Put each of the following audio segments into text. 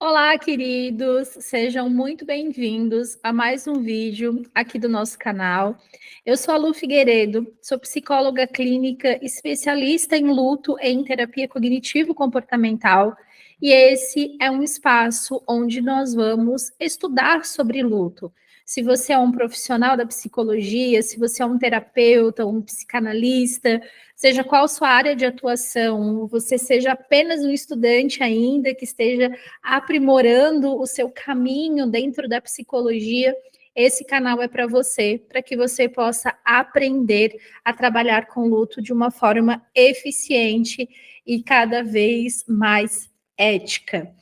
Olá, queridos! Sejam muito bem-vindos a mais um vídeo aqui do nosso canal. Eu sou a Lu Figueiredo, sou psicóloga clínica especialista em luto e em terapia cognitivo-comportamental, e esse é um espaço onde nós vamos estudar sobre luto. Se você é um profissional da psicologia, se você é um terapeuta, um psicanalista, seja qual sua área de atuação, você seja apenas um estudante ainda que esteja aprimorando o seu caminho dentro da psicologia, esse canal é para você, para que você possa aprender a trabalhar com luto de uma forma eficiente e cada vez mais ética.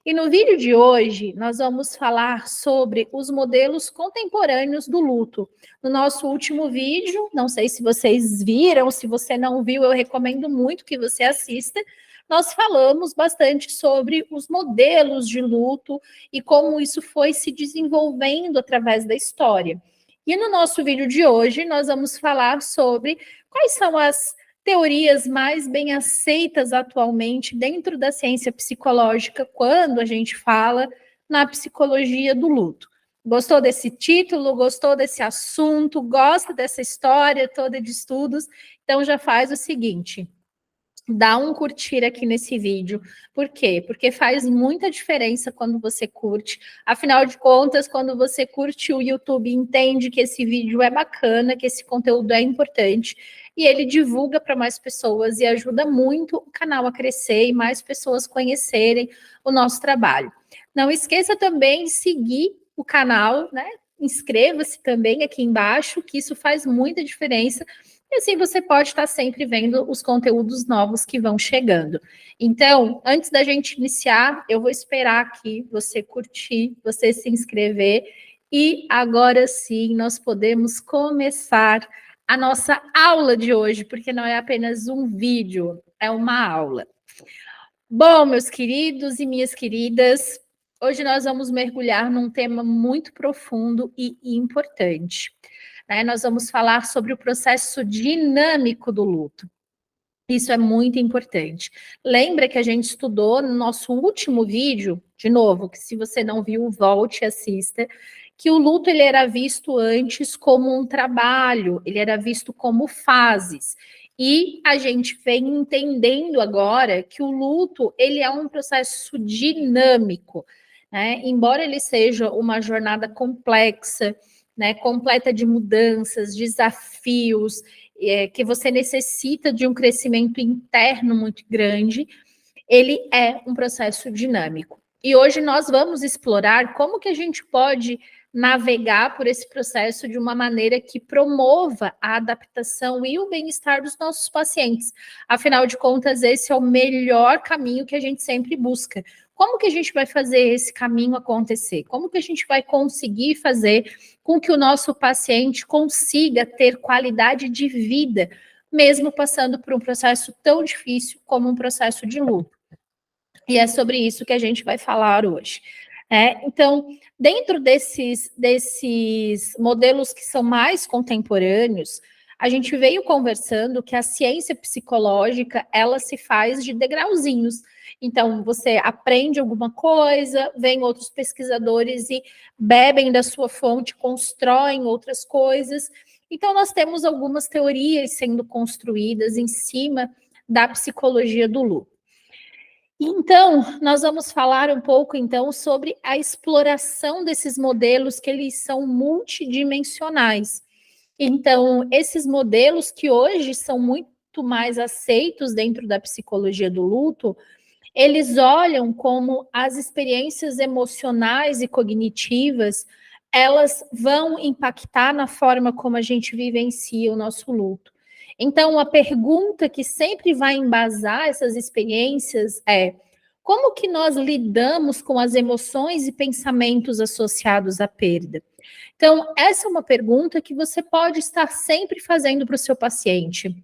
E no vídeo de hoje, nós vamos falar sobre os modelos contemporâneos do luto. No nosso último vídeo, não sei se vocês viram, se você não viu, eu recomendo muito que você assista. Nós falamos bastante sobre os modelos de luto e como isso foi se desenvolvendo através da história. E no nosso vídeo de hoje, nós vamos falar sobre quais são as teorias mais bem aceitas atualmente dentro da ciência psicológica quando a gente fala na psicologia do luto. Gostou desse título? Gostou desse assunto? Gosta dessa história toda de estudos? Então já faz o seguinte, dá um curtir aqui nesse vídeo. Por quê? Porque faz muita diferença quando você curte. Afinal de contas, quando você curte, o YouTube entende que esse vídeo é bacana, que esse conteúdo é importante, e ele divulga para mais pessoas e ajuda muito o canal a crescer e mais pessoas conhecerem o nosso trabalho. Não esqueça também de seguir o canal, né? Inscreva-se também aqui embaixo, que isso faz muita diferença. E assim você pode estar sempre vendo os conteúdos novos que vão chegando. Então, antes da gente iniciar, eu vou esperar aqui você curtir, você se inscrever. E agora sim, nós podemos começar a nossa aula de hoje, porque não é apenas um vídeo, é uma aula. Bom, meus queridos e minhas queridas, hoje nós vamos mergulhar num tema muito profundo e importante. Nós vamos falar sobre o processo dinâmico do luto. Isso é muito importante. Lembra que a gente estudou no nosso último vídeo, de novo, que se você não viu, volte e assista, que o luto ele era visto antes como um trabalho, ele era visto como fases. E a gente vem entendendo agora que o luto ele é um processo dinâmico, né? Embora ele seja uma jornada complexa, né, completa de mudanças, desafios, que você necessita de um crescimento interno muito grande, ele é um processo dinâmico. E hoje nós vamos explorar como que a gente pode navegar por esse processo de uma maneira que promova a adaptação e o bem-estar dos nossos pacientes. Afinal de contas, esse é o melhor caminho que a gente sempre busca. Como que a gente vai fazer esse caminho acontecer? Como que a gente vai conseguir fazer com que o nosso paciente consiga ter qualidade de vida, mesmo passando por um processo tão difícil como um processo de luto? E é sobre isso que a gente vai falar hoje. Então, dentro desses modelos que são mais contemporâneos, a gente veio conversando que a ciência psicológica, ela se faz de degrauzinhos. Então, você aprende alguma coisa, vem outros pesquisadores e bebem da sua fonte, constroem outras coisas. Então, nós temos algumas teorias sendo construídas em cima da psicologia do luto. Então, nós vamos falar um pouco, então, sobre a exploração desses modelos que eles são multidimensionais. Então, esses modelos que hoje são muito mais aceitos dentro da psicologia do luto, eles olham como as experiências emocionais e cognitivas, elas vão impactar na forma como a gente vivencia o nosso luto. Então, a pergunta que sempre vai embasar essas experiências é: como que nós lidamos com as emoções e pensamentos associados à perda? Então, essa é uma pergunta que você pode estar sempre fazendo para o seu paciente.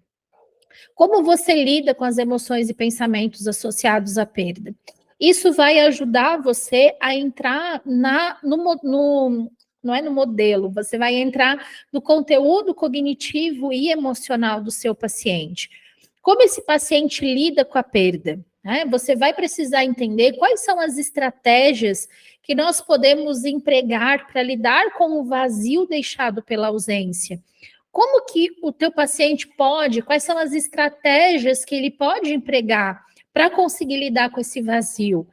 Como você lida com as emoções e pensamentos associados à perda? Isso vai ajudar você a entrar não é no modelo, você vai entrar no conteúdo cognitivo e emocional do seu paciente. Como esse paciente lida com a perda? né? Você vai precisar entender quais são as estratégias que nós podemos empregar para lidar com o vazio deixado pela ausência. Como que o teu paciente pode, quais são as estratégias que ele pode empregar para conseguir lidar com esse vazio?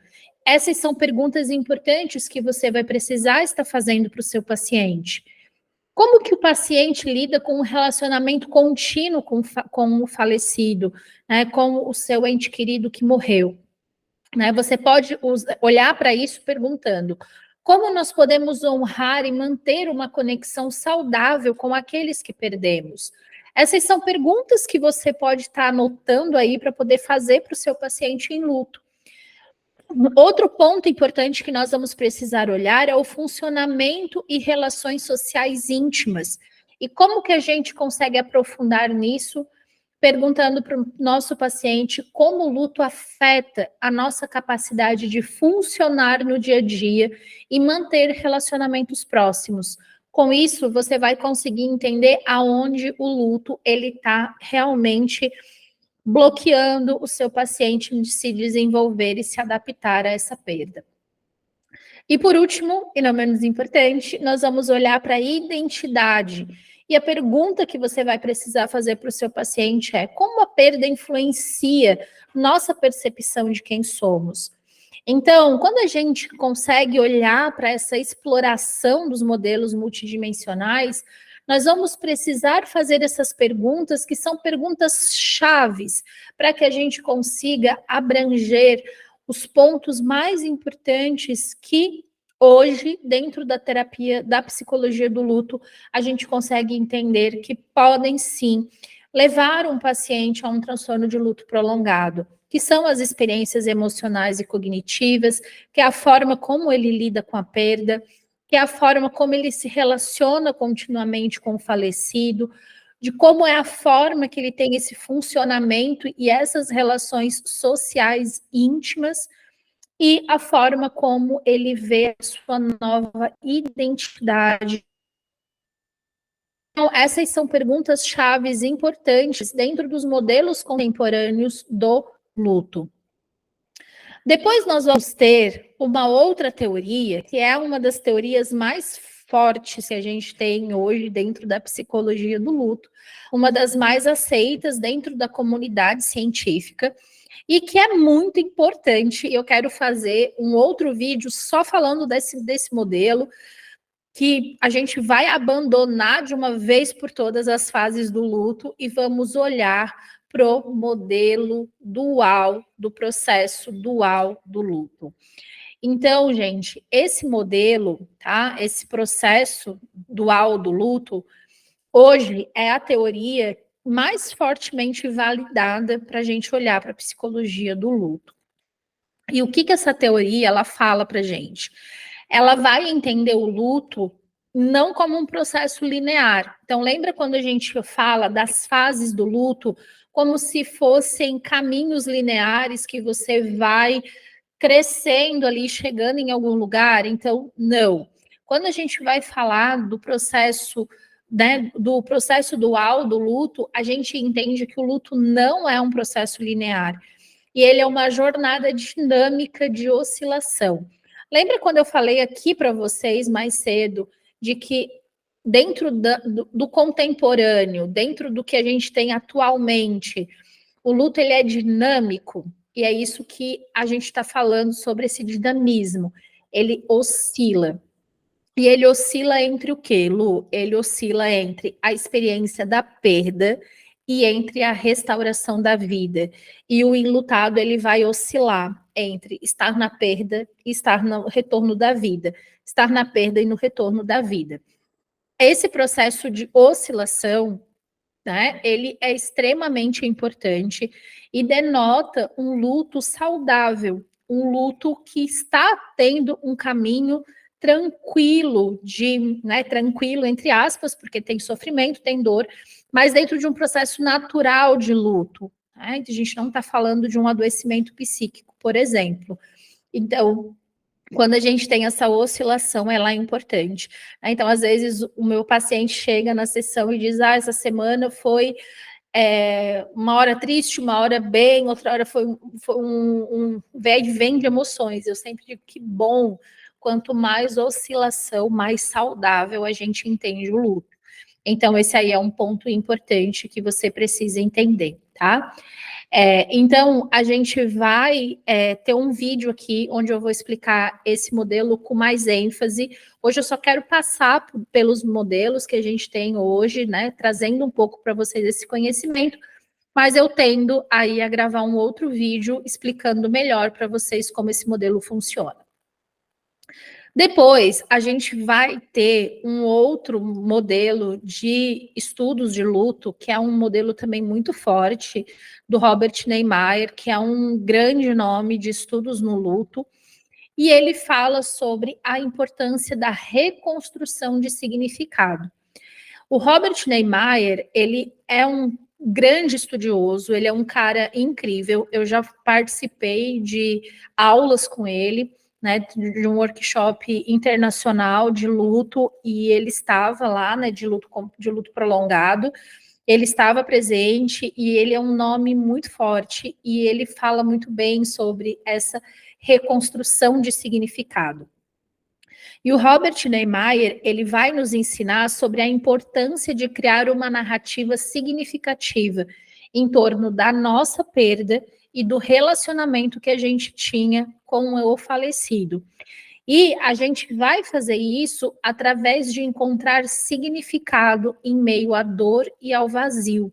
Essas são perguntas importantes que você vai precisar estar fazendo para o seu paciente. Como que o paciente lida com um relacionamento contínuo com o falecido, né, com o seu ente querido que morreu? Né, você pode olhar para isso perguntando: como nós podemos honrar e manter uma conexão saudável com aqueles que perdemos? Essas são perguntas que você pode estar anotando aí para poder fazer para o seu paciente em luto. Outro ponto importante que nós vamos precisar olhar é o funcionamento e relações sociais íntimas. E como que a gente consegue aprofundar nisso? Perguntando para o nosso paciente como o luto afeta a nossa capacidade de funcionar no dia a dia e manter relacionamentos próximos. Com isso, você vai conseguir entender aonde o luto ele está realmente bloqueando o seu paciente de se desenvolver e se adaptar a essa perda. E por último, e não menos importante, nós vamos olhar para a identidade. E a pergunta que você vai precisar fazer para o seu paciente é: como a perda influencia nossa percepção de quem somos? Então, quando a gente consegue olhar para essa exploração dos modelos multidimensionais, nós vamos precisar fazer essas perguntas, que são perguntas chaves, para que a gente consiga abranger os pontos mais importantes que hoje, dentro da terapia, da psicologia do luto, a gente consegue entender que podem sim levar um paciente a um transtorno de luto prolongado, que são as experiências emocionais e cognitivas, que é a forma como ele lida com a perda, que é a forma como ele se relaciona continuamente com o falecido, de como é a forma que ele tem esse funcionamento e essas relações sociais íntimas, e a forma como ele vê a sua nova identidade. Então, essas são perguntas chaves importantes dentro dos modelos contemporâneos do luto. Depois nós vamos ter uma outra teoria, que é uma das teorias mais fortes que a gente tem hoje dentro da psicologia do luto, uma das mais aceitas dentro da comunidade científica, e que é muito importante. Eu quero fazer um outro vídeo só falando desse modelo, que a gente vai abandonar de uma vez por todas as fases do luto e vamos olhar para o modelo dual, do processo dual do luto. Então, gente, esse modelo, tá? Esse processo dual do luto, hoje é a teoria mais fortemente validada para a gente olhar para a psicologia do luto. E o que essa teoria ela fala para a gente? Ela vai entender o luto não como um processo linear. Então, lembra quando a gente fala das fases do luto como se fossem caminhos lineares que você vai crescendo ali, chegando em algum lugar? Então, não. Quando a gente vai falar do processo, né, do processo dual do luto, a gente entende que o luto não é um processo linear. E ele é uma jornada dinâmica de oscilação. Lembra quando eu falei aqui para vocês mais cedo de que dentro do contemporâneo, dentro do que a gente tem atualmente, o luto ele é dinâmico? E é isso que a gente está falando sobre esse dinamismo. Ele oscila. E ele oscila entre o quê, Lu? Ele oscila entre a experiência da perda e entre a restauração da vida. E o enlutado, ele vai oscilar entre estar na perda e estar no retorno da vida. Estar na perda e no retorno da vida. Esse processo de oscilação, né, ele é extremamente importante e denota um luto saudável, um luto que está tendo um caminho tranquilo, né, tranquilo entre aspas, porque tem sofrimento, tem dor, mas dentro de um processo natural de luto. Né? A gente não está falando de um adoecimento psíquico, por exemplo. Então, quando a gente tem essa oscilação, ela é importante. Então, às vezes, o meu paciente chega na sessão e diz: essa semana foi uma hora triste, uma hora bem, outra hora foi um vai e vem de emoções. Eu sempre digo que bom, quanto mais oscilação, mais saudável a gente entende o luto. Então, esse aí é um ponto importante que você precisa entender, tá? Então, a gente vai ter um vídeo aqui onde eu vou explicar esse modelo com mais ênfase. Hoje eu só quero passar pelos modelos que a gente tem hoje, né? Trazendo um pouco para vocês esse conhecimento, mas eu tendo aí a gravar um outro vídeo explicando melhor para vocês como esse modelo funciona. Depois, a gente vai ter um outro modelo de estudos de luto, que é um modelo também muito forte, do Robert Niemeyer, que é um grande nome de estudos no luto, e ele fala sobre a importância da reconstrução de significado. O Robert Niemeyer, ele é um grande estudioso, ele é um cara incrível, eu já participei de aulas com ele, né, de um workshop internacional de luto, e ele estava lá, né, de luto prolongado, ele estava presente, e ele é um nome muito forte, e ele fala muito bem sobre essa reconstrução de significado. E o Robert Niemeyer, ele vai nos ensinar sobre a importância de criar uma narrativa significativa em torno da nossa perda e do relacionamento que a gente tinha com o falecido. E a gente vai fazer isso através de encontrar significado em meio à dor e ao vazio.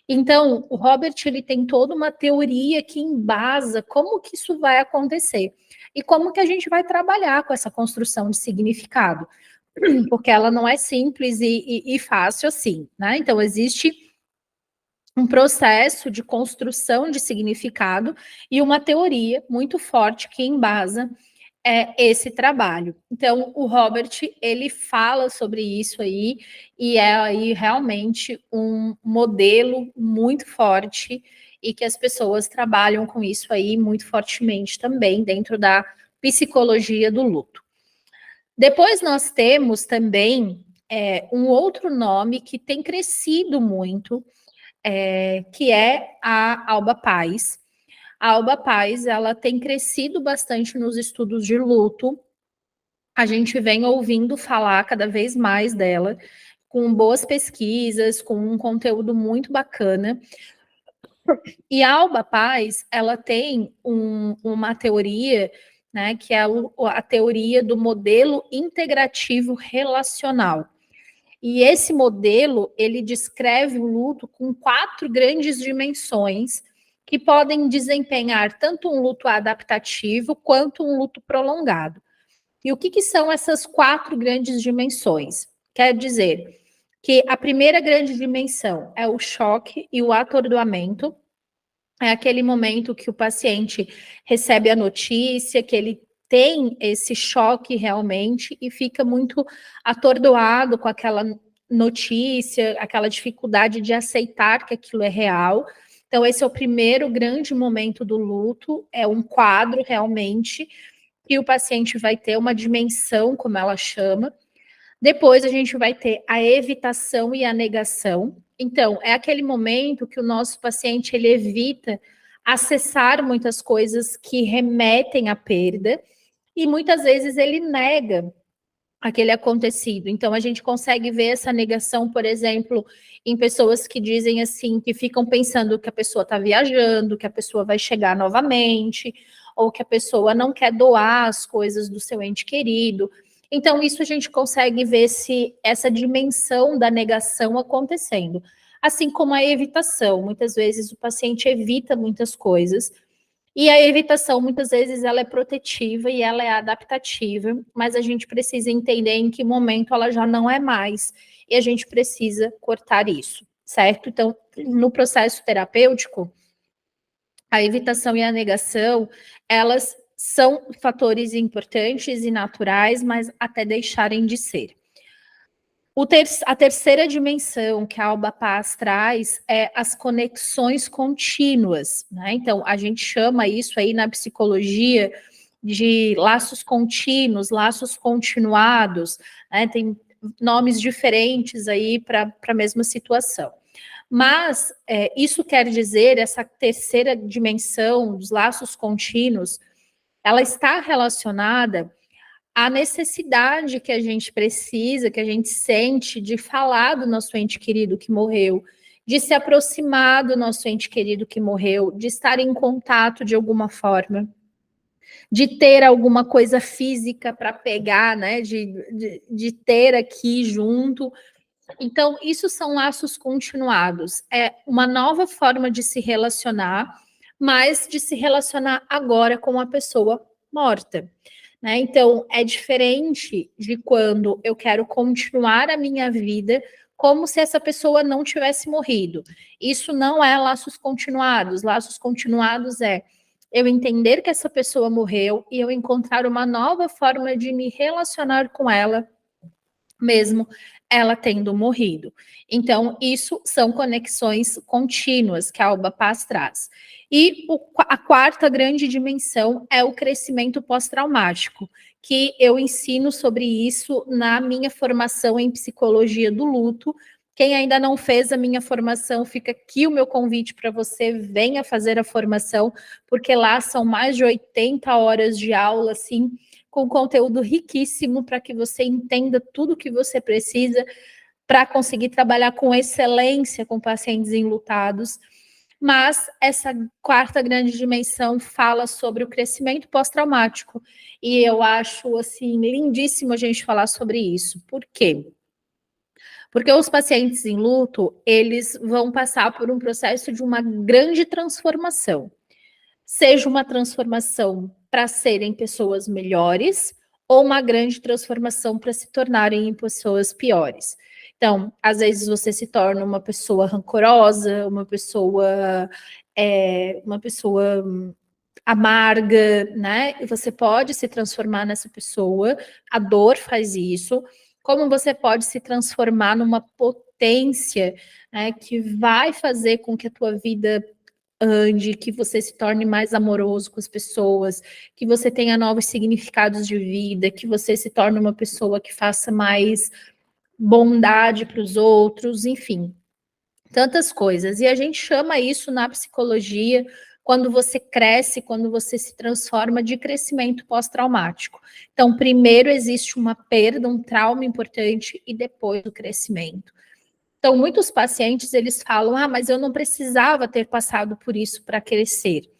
Então, o Robert, ele tem toda uma teoria que embasa como que isso vai acontecer e como que a gente vai trabalhar com essa construção de significado, porque ela não é simples e fácil assim, né? Então, existe um processo de construção de significado e uma teoria muito forte que embasa esse trabalho. Então, o Robert, ele fala sobre isso aí, e é aí realmente um modelo muito forte, e que as pessoas trabalham com isso aí muito fortemente também, dentro da psicologia do luto. Depois nós temos também um outro nome que tem crescido muito, que é a Alba Paz. A Alba Paz, ela tem crescido bastante nos estudos de luto. A gente vem ouvindo falar cada vez mais dela, com boas pesquisas, com um conteúdo muito bacana. E a Alba Paz, ela tem uma teoria, né, que é a teoria do modelo integrativo relacional. E esse modelo, ele descreve o luto com 4 grandes dimensões, que podem desempenhar tanto um luto adaptativo quanto um luto prolongado. E o que são essas 4 grandes dimensões? Quer dizer que a primeira grande dimensão é o choque e o atordoamento. É aquele momento que o paciente recebe a notícia, que ele tem esse choque realmente e fica muito atordoado com aquela notícia, aquela dificuldade de aceitar que aquilo é real. Então, esse é o primeiro grande momento do luto, é um quadro realmente que o paciente vai ter uma dimensão, como ela chama. Depois a gente vai ter a evitação e a negação. Então, é aquele momento que o nosso paciente ele evita acessar muitas coisas que remetem à perda, e muitas vezes ele nega aquele acontecido. Então, a gente consegue ver essa negação, por exemplo, em pessoas que dizem assim, que ficam pensando que a pessoa está viajando, que a pessoa vai chegar novamente, ou que a pessoa não quer doar as coisas do seu ente querido. Então, isso a gente consegue ver essa dimensão da negação acontecendo. Assim como a evitação. Muitas vezes o paciente evita muitas coisas, e a evitação, muitas vezes, ela é protetiva e ela é adaptativa, mas a gente precisa entender em que momento ela já não é mais, e a gente precisa cortar isso, certo? Então, no processo terapêutico, a evitação e a negação, elas são fatores importantes e naturais, mas até deixarem de ser. A terceira dimensão que a Alba Paz traz é as conexões contínuas, né? Então, a gente chama isso aí na psicologia de laços contínuos, laços continuados, né? Tem nomes diferentes aí para a mesma situação. Mas isso quer dizer, essa terceira dimensão dos laços contínuos, ela está relacionada à necessidade que a gente precisa, que a gente sente de falar do nosso ente querido que morreu, de se aproximar do nosso ente querido que morreu, de estar em contato de alguma forma, de ter alguma coisa física para pegar, né? De ter aqui junto. Então, isso são laços continuados. É uma nova forma de se relacionar, mas de se relacionar agora com a pessoa morta. Né? Então, é diferente de quando eu quero continuar a minha vida como se essa pessoa não tivesse morrido. Isso não é laços continuados. Laços continuados é eu entender que essa pessoa morreu e eu encontrar uma nova forma de me relacionar com ela, mesmo ela tendo morrido. Então, isso são conexões contínuas que a Alba Paz traz. E a quarta grande dimensão é o crescimento pós-traumático, que eu ensino sobre isso na minha formação em psicologia do luto. Quem ainda não fez a minha formação, fica aqui o meu convite para você, venha fazer a formação, porque lá são mais de 80 horas de aula, assim, com conteúdo riquíssimo para que você entenda tudo o que você precisa para conseguir trabalhar com excelência com pacientes enlutados. Mas essa quarta grande dimensão fala sobre o crescimento pós-traumático. E eu acho, assim, lindíssimo a gente falar sobre isso. Por quê? Porque os pacientes em luto, eles vão passar por um processo de uma grande transformação. Seja uma transformação para serem pessoas melhores ou uma grande transformação para se tornarem pessoas piores. Então, às vezes você se torna uma pessoa rancorosa, uma pessoa amarga, né? E você pode se transformar nessa pessoa. A dor faz isso. Como você pode se transformar numa potência, né, que vai fazer com que a tua vida ande, que você se torne mais amoroso com as pessoas, que você tenha novos significados de vida, que você se torne uma pessoa que faça mais bondade para os outros, enfim, tantas coisas. E a gente chama isso na psicologia, quando você cresce, quando você se transforma, de crescimento pós-traumático. Então, primeiro existe uma perda, um trauma importante, e depois o crescimento. Então, muitos pacientes, eles falam, mas eu não precisava ter passado por isso para crescer.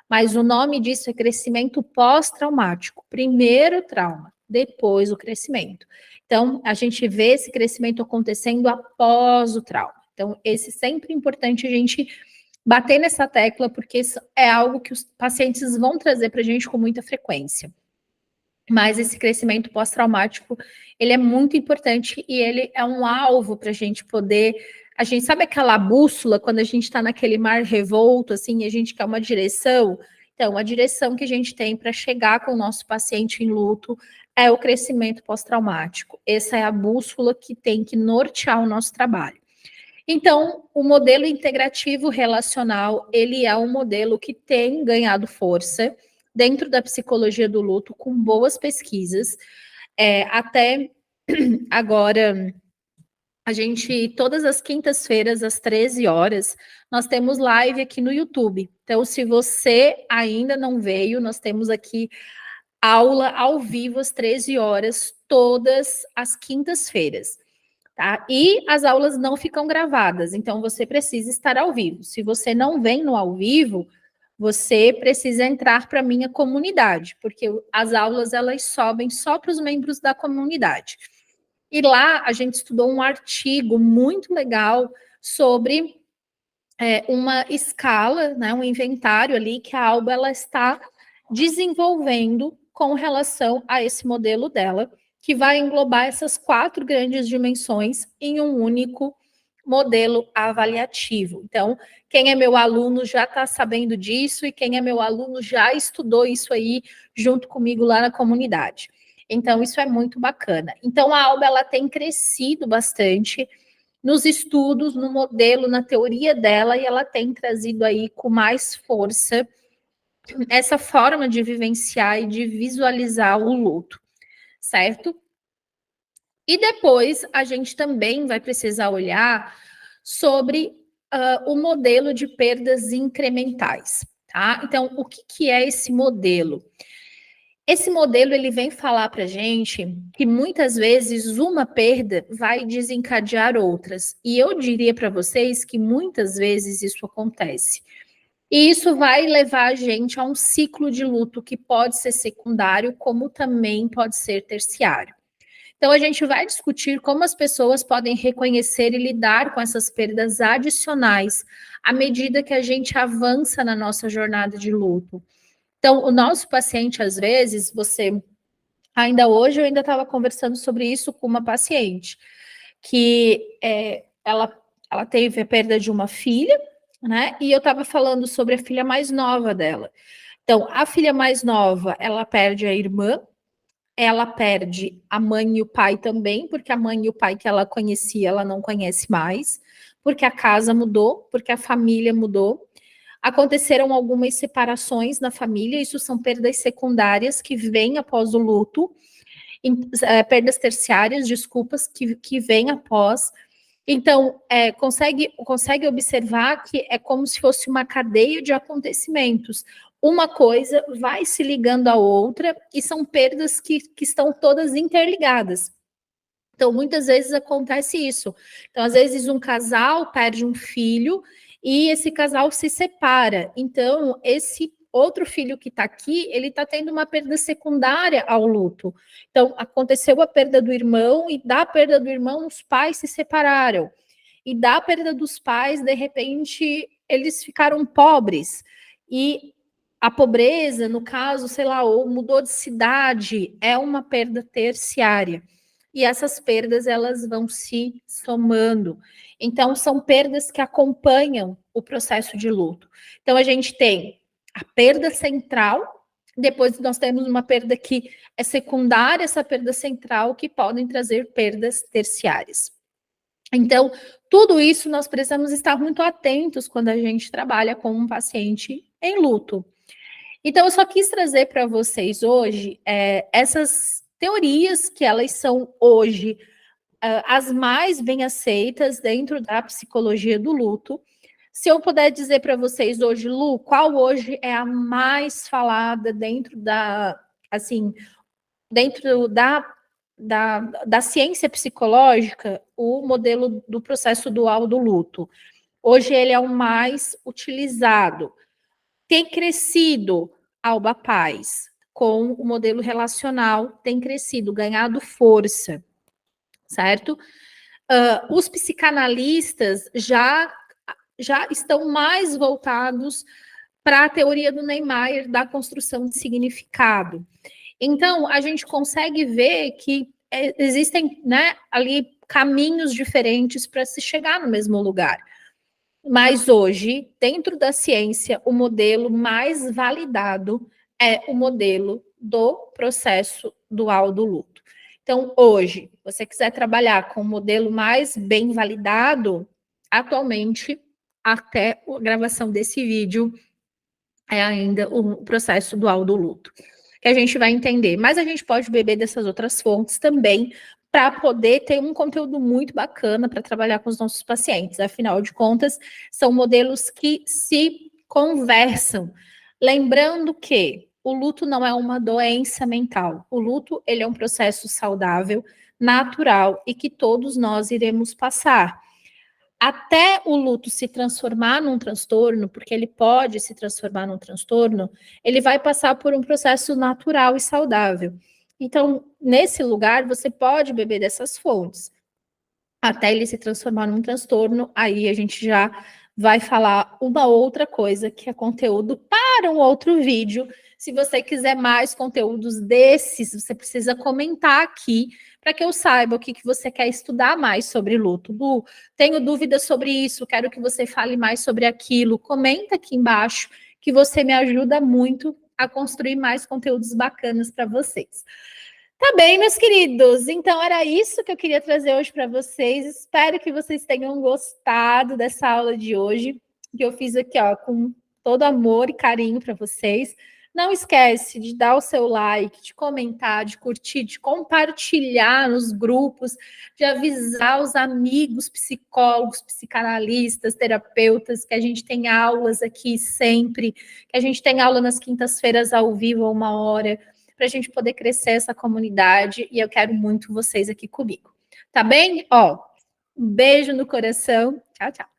Mas o nome disso é crescimento pós-traumático. Primeiro o trauma, depois o crescimento. Então, a gente vê esse crescimento acontecendo após o trauma. Então, esse sempre é importante a gente bater nessa tecla, porque isso é algo que os pacientes vão trazer para a gente com muita frequência. Mas esse crescimento pós-traumático, ele é muito importante e ele é um alvo para a gente poder... A gente sabe aquela bússola, quando a gente está naquele mar revolto, assim, e a gente quer uma direção? Então, a direção que a gente tem para chegar com o nosso paciente em luto é o crescimento pós-traumático. Essa é a bússola que tem que nortear o nosso trabalho. Então, o modelo integrativo relacional, ele é um modelo que tem ganhado força dentro da psicologia do luto, com boas pesquisas. Até agora, a gente, todas as quintas-feiras, às 13 horas, nós temos live aqui no YouTube. Então, se você ainda não veio, nós temos aqui aula ao vivo às 13 horas, todas as quintas-feiras. Tá? E as aulas não ficam gravadas, então você precisa estar ao vivo. Se você não vem no ao vivo, você precisa entrar para a minha comunidade, porque as aulas elas sobem só para os membros da comunidade. E lá a gente estudou um artigo muito legal sobre uma escala, né, um inventário ali que a Alba ela está desenvolvendo com relação a esse modelo dela, que vai englobar essas 4 grandes dimensões em um único modelo avaliativo. Então, quem é meu aluno já está sabendo disso e quem é meu aluno já estudou isso aí junto comigo lá na comunidade. Então, isso é muito bacana. Então, a Alba ela tem crescido bastante nos estudos, no modelo, na teoria dela, e ela tem trazido aí com mais força essa forma de vivenciar e de visualizar o luto, certo? E depois a gente também vai precisar olhar sobre o modelo de perdas incrementais, tá? Então, o que é esse modelo? Esse modelo ele vem falar para gente que muitas vezes uma perda vai desencadear outras. E eu diria para vocês que muitas vezes isso acontece. E isso vai levar a gente a um ciclo de luto que pode ser secundário, como também pode ser terciário. Então, a gente vai discutir como as pessoas podem reconhecer e lidar com essas perdas adicionais à medida que a gente avança na nossa jornada de luto. Então, o nosso paciente, às vezes, ainda hoje, eu ainda estava conversando sobre isso com uma paciente, que ela teve a perda de uma filha, né? E eu estava falando sobre a filha mais nova dela. Então, a filha mais nova, ela perde a irmã, ela perde a mãe e o pai também, porque a mãe e o pai que ela conhecia, ela não conhece mais, porque a casa mudou, porque a família mudou. Aconteceram algumas separações na família, isso são perdas secundárias que vêm após o luto, perdas terciárias, desculpas, que vêm após. Então, consegue observar que é como se fosse uma cadeia de acontecimentos. Uma coisa vai se ligando à outra e são perdas que estão todas interligadas. Então, muitas vezes acontece isso. Então, às vezes, um casal perde um filho e esse casal se separa. Então, esse outro filho que está aqui, ele está tendo uma perda secundária ao luto. Então, aconteceu a perda do irmão e da perda do irmão, os pais se separaram. E da perda dos pais, de repente, eles ficaram pobres. E a pobreza, no caso, sei lá, ou mudou de cidade, é uma perda terciária. E essas perdas, elas vão se somando. Então, são perdas que acompanham o processo de luto. Então, a gente tem a perda central, depois nós temos uma perda que é secundária, essa perda central, que podem trazer perdas terciárias. Então, tudo isso nós precisamos estar muito atentos quando a gente trabalha com um paciente em luto. Então, eu só quis trazer para vocês hoje essas teorias que elas são hoje as mais bem aceitas dentro da psicologia do luto. Se eu puder dizer para vocês hoje, Lu, qual hoje é a mais falada dentro da ciência psicológica, o modelo do processo dual do luto. Hoje ele é o mais utilizado. Tem crescido Alba Paz com o modelo relacional, tem crescido, ganhado força, certo? Os psicanalistas já estão mais voltados para a teoria do Neymar da construção de significado. Então, a gente consegue ver que existem, né, ali caminhos diferentes para se chegar no mesmo lugar. Mas hoje, dentro da ciência, o modelo mais validado é o modelo do processo dual do luto. Então, hoje, se você quiser trabalhar com o modelo mais bem validado, atualmente, até a gravação desse vídeo, é ainda o processo dual do luto, que a gente vai entender. Mas a gente pode beber dessas outras fontes também, para poder ter um conteúdo muito bacana para trabalhar com os nossos pacientes. Afinal de contas, são modelos que se conversam. Lembrando que o luto não é uma doença mental. O luto, ele é um processo saudável, natural e que todos nós iremos passar. Até o luto se transformar num transtorno, porque ele pode se transformar num transtorno, ele vai passar por um processo natural e saudável. Então, nesse lugar, você pode beber dessas fontes. Até ele se transformar num transtorno, aí a gente já vai falar uma outra coisa, que é conteúdo para um outro vídeo. Se você quiser mais conteúdos desses, você precisa comentar aqui, para que eu saiba o que você quer estudar mais sobre luto. Lu, tenho dúvidas sobre isso, quero que você fale mais sobre aquilo. Comenta aqui embaixo, que você me ajuda muito a construir mais conteúdos bacanas para vocês. Tá bem, meus queridos. Então, era isso que eu queria trazer hoje para vocês. Espero que vocês tenham gostado dessa aula de hoje, que eu fiz aqui, ó, com todo amor e carinho para vocês. Não esquece de dar o seu like, de comentar, de curtir, de compartilhar nos grupos, de avisar os amigos psicólogos, psicanalistas, terapeutas, que a gente tem aulas aqui sempre, que a gente tem aula nas quintas-feiras ao vivo, a 1 hora, para a gente poder crescer essa comunidade, e eu quero muito vocês aqui comigo. Tá bem? Ó, um beijo no coração. Tchau, tchau.